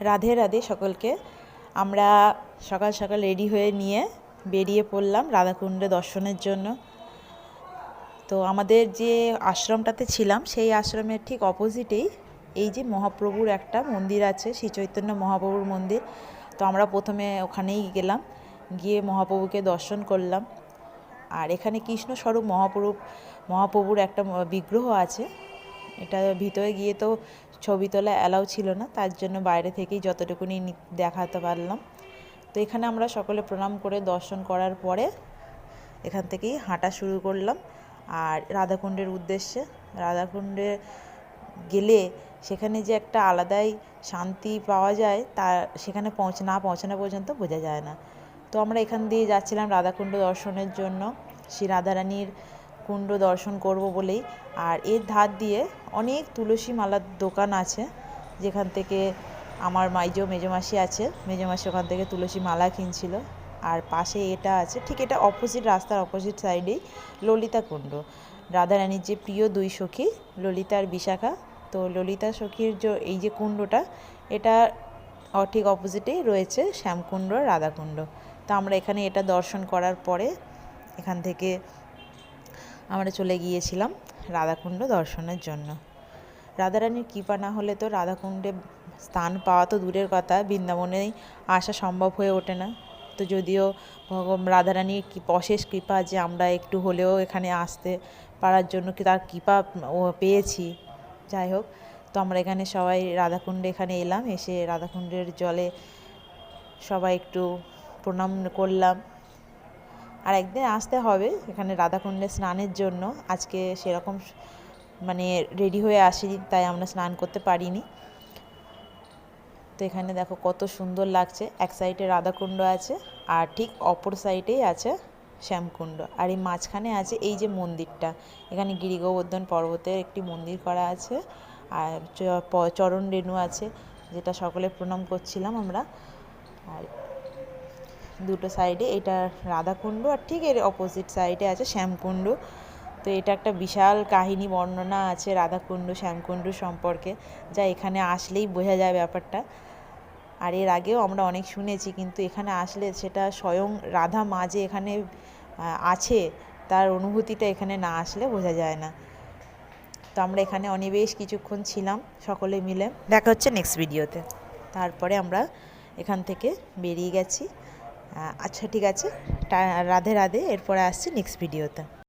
রাধে রাধে সকলকে। আমরা সকাল সকাল রেডি হয়ে নিয়ে বেরিয়ে পড়লাম রাধাকুণ্ডে দর্শনের জন্য। তো আমাদের যে আশ্রমটাতে ছিলাম সেই আশ্রমের ঠিক অপোজিটেই এই যে মহাপ্রভুর একটা মন্দির আছে, শ্রী চৈতন্য মহাপ্রভুর মন্দির। তো আমরা প্রথমে ওখানেই গেলাম, গিয়ে মহাপ্রভুকে দর্শন করলাম। আর এখানে কৃষ্ণস্বরূপ মহাপ্রভুর একটা বিগ্রহ আছে। এটা ভিতরে গিয়ে তো ছবি তোলা অ্যালাউ ছিল না, তার জন্য বাইরে থেকেই যতটুকুনি দেখাতে পারলাম। তো এখানে আমরা সকলে প্রণাম করে দর্শন করার পরে এখান থেকেই হাঁটা শুরু করলাম আর রাধাকুণ্ডের উদ্দেশ্যে। রাধাকুণ্ডে গেলে সেখানে যে একটা আলাদাই শান্তি পাওয়া যায় তা সেখানে পৌঁছানো পর্যন্ত বোঝা যায় না। তো আমরা এখান দিয়ে যাচ্ছিলাম রাধাকুণ্ড দর্শনের জন্য, শ্রী রাধারানীর কুণ্ড দর্শন করব বলেই। আর এর ধার দিয়ে অনেক তুলসী মালার দোকান আছে, যেখান থেকে আমার মেজমাসি আছে, মেজমাসি ওখান থেকে তুলসী মালা কিনছিল। আর পাশে এটা আছে, ঠিক এটা অপোজিট, রাস্তার অপোজিট সাইডেই ললিতা কুণ্ড, রাধারানীর যে প্রিয় দুই সখী ললিতা আর বিশাখা। তো ললিতা সখীর এই যে কুণ্ডটা, এটা ঠিক অপোজিটেই রয়েছে শ্যামকুণ্ড আর রাধাকুণ্ড। তো আমরা এখানে এটা দর্শন করার পরে এখান থেকে আমরা চলে গিয়েছিলাম রাধাকুণ্ড দর্শনের জন্য। রাধারানীর কৃপা না হলে তো রাধাকুণ্ডে স্থান পাওয়া তো দূরের কথা, বৃন্দাবনেই আসা সম্ভব হয়ে ওঠে না। তো যদিও রাধারানীর অশেষ কৃপা যে আমরা একটু হলেও এখানে আসতে পারার জন্য তার কৃপা পেয়েছি। যাই হোক, তো আমরা এখানে সবাই রাধাকুণ্ডে এখানে এলাম, এসে রাধাকুণ্ডের জলে সবাই একটু প্রণাম করলাম। আর একদিন আসতে হবে এখানে রাধাকুণ্ডে স্নানের জন্য। আজকে সেরকম রেডি হয়ে আসিনি, তাই আমরা স্নান করতে পারিনি। তো এখানে দেখো কত সুন্দর লাগছে, এক সাইডে রাধাকুণ্ড আছে আর ঠিক অপর সাইডেই আছে শ্যামকুণ্ড। আর এই মাঝখানে আছে এই যে মন্দিরটা, এখানে গিরিগোবর্ধন পর্বতের একটি মন্দির করা আছে আর চরণ রেণু আছে, যেটা সকলে প্রণাম করছিলাম আমরা। আর দুটো সাইডে এটা রাধাকুণ্ড আর ঠিক এর অপোজিট সাইডে আছে শ্যামকুণ্ড। তো এটা একটা বিশাল কাহিনী বর্ণনা আছে রাধাকুণ্ড শ্যামকুণ্ড সম্পর্কে, যা এখানে আসলেই বোঝা যায় ব্যাপারটা। আর এর আগেও আমরা অনেক শুনেছি, কিন্তু এখানে আসলে সেটা স্বয়ং রাধা মা যে এখানে আছে তার অনুভূতিটা এখানে না আসলে বোঝা যায় না। তো আমরা এখানে বেশ কিছুক্ষণ ছিলাম সকলে মিলে। দেখা হচ্ছে নেক্সট ভিডিওতে। তারপরে আমরা এখান থেকে বেরিয়ে গেছি। আচ্ছা ঠিক আছে, রাধে রাধে। এরপরে আসছি নেক্সট ভিডিওতে।